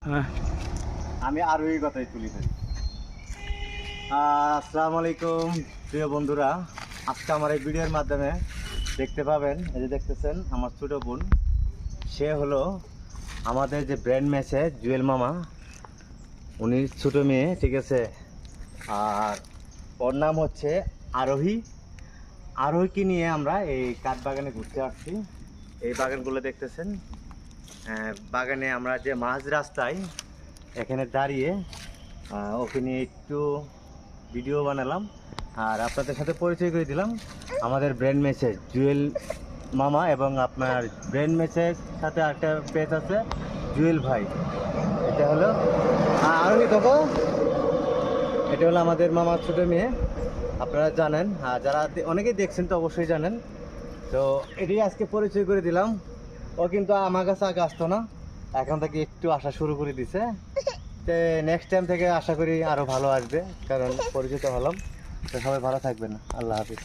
হ্যাঁ, আমি আরোহী কথাই তুলি ধরি। আসসালামু আলাইকুম প্রিয় বন্ধুরা, আজকে আমার এই ভিডিওর মাধ্যমে দেখতে পাবেন, এই যে দেখতেছেন আমার ছোটো বোন, সে হলো আমাদের যে ব্র্যান্ড ম্যাচে জুয়েল মামা, উনি ছোটো মেয়ে, ঠিক আছে। আর ওর নাম হচ্ছে আরোহী। আরোহীকে নিয়ে আমরা এই কাঠ বাগানে ঘুরতে আসছি। এই বাগানগুলো দেখতেছেন, বাগানে আমরা যে মাঝ রাস্তায় এখানে দাঁড়িয়ে ওকে নিয়ে একটু ভিডিও বানালাম আর আপনাদের সাথে পরিচয় করে দিলাম। আমাদের ব্র্যান্ড মেসেজ জুয়েল মামা এবং আপনার ব্র্যান্ড মেসেজ সাথে একটা পেজ আছে জুয়েল ভাই। এটা হলো আরোহী দেখো, এটা হলো আমাদের মামার ছোটো মেয়ে, আপনারা জানেন। যারা অনেকেই দেখছেন তো অবশ্যই জানেন। তো এটাই আজকে পরিচয় করে দিলাম। ও কিন্তু আমার কাছে আগে আসতো না, এখন থেকে একটু আসা শুরু করে দিছে। তো নেক্সট টাইম থেকে আশা করি আরও ভালো আসবে, কারণ পরিচিত হলাম। তো সবাই ভালো থাকবেন, আল্লাহ হাফিজ।